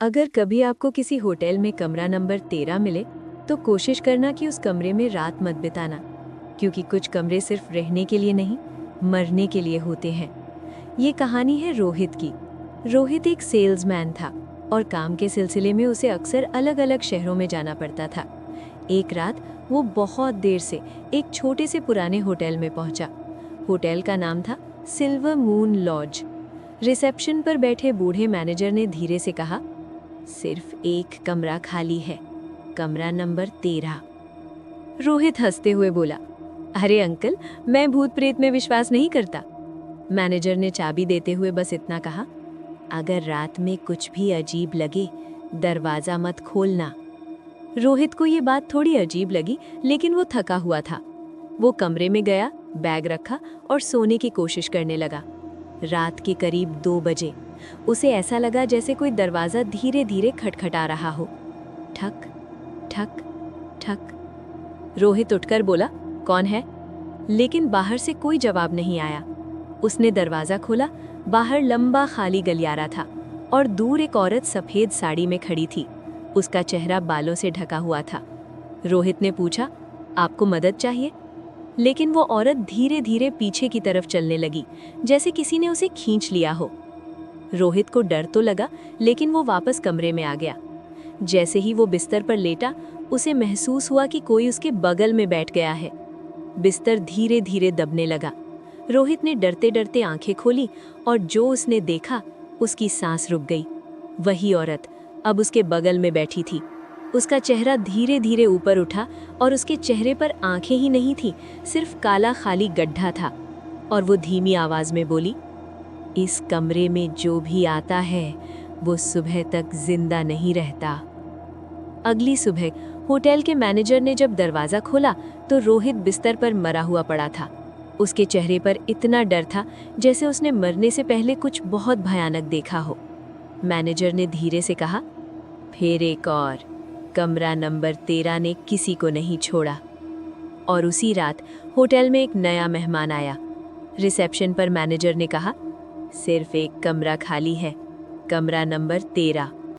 अगर कभी आपको किसी होटल में कमरा नंबर 13 मिले तो कोशिश करना कि उस कमरे में रात मत बिताना, क्योंकि कुछ कमरे सिर्फ रहने के लिए नहीं, मरने के लिए होते हैं। ये कहानी है रोहित की। रोहित एक सेल्समैन था और काम के सिलसिले में उसे अक्सर अलग अलग शहरों में जाना पड़ता था। एक रात वो बहुत देर से एक छोटे से पुराने होटल में पहुंचा। होटल का नाम था सिल्वर मून लॉज। रिसेप्शन पर बैठे बूढ़े मैनेजर ने धीरे से कहा, सिर्फ एक कमरा खाली है, कमरा नंबर 13। रोहित हंसते हुए बोला, अरे अंकल, मैं भूत प्रेत में विश्वास नहीं करता। मैनेजर ने चाबी देते हुए बस इतना कहा, अगर रात में कुछ भी अजीब लगे दरवाजा मत खोलना। रोहित को ये बात थोड़ी अजीब लगी, लेकिन वो थका हुआ था। वो कमरे में गया, बैग रखा और सोने की कोशिश करने लगा। रात के करीब 2 बजे उसे ऐसा लगा जैसे कोई दरवाजा धीरे धीरे खटखटा रहा हो। ठक ठक ठक। रोहित उठकर बोला, कौन है? लेकिन बाहर से कोई जवाब नहीं आया। उसने दरवाजा खोला। बाहर लंबा खाली गलियारा था और दूर एक औरत सफेद साड़ी में खड़ी थी। उसका चेहरा बालों से ढका हुआ था। रोहित ने पूछा, आपको मदद चाहिए? लेकिन वो औरत धीरे धीरे पीछे की तरफ चलने लगी, जैसे किसी ने उसे खींच लिया हो। रोहित को डर तो लगा, लेकिन वो वापस कमरे में आ गया। जैसे ही वो बिस्तर पर लेटा, उसे महसूस हुआ कि कोई उसके बगल में बैठ गया है। बिस्तर धीरे धीरे दबने लगा। रोहित ने डरते डरते आंखें खोली और जो उसने देखा, उसकी सांस रुक गई। वही औरत अब उसके बगल में बैठी थी। उसका चेहरा धीरे धीरे ऊपर उठा और उसके चेहरे पर आंखें ही नहीं थी, सिर्फ काला खाली गड्ढा था। और वो धीमी आवाज में बोली, इस कमरे में जो भी आता है वो सुबह तक जिंदा नहीं रहता। अगली सुबह होटल के मैनेजर ने जब दरवाजा खोला तो रोहित बिस्तर पर मरा हुआ पड़ा था। उसके चेहरे पर इतना डर था जैसे उसने मरने से पहले कुछ बहुत भयानक देखा हो। मैनेजर ने धीरे से कहा, फिर एक और, कमरा नंबर 13 ने किसी को नहीं छोड़ा। और उसी रात होटल में एक नया मेहमान आया। रिसेप्शन पर मैनेजर ने कहा, सिर्फ एक कमरा खाली है, कमरा नंबर 13।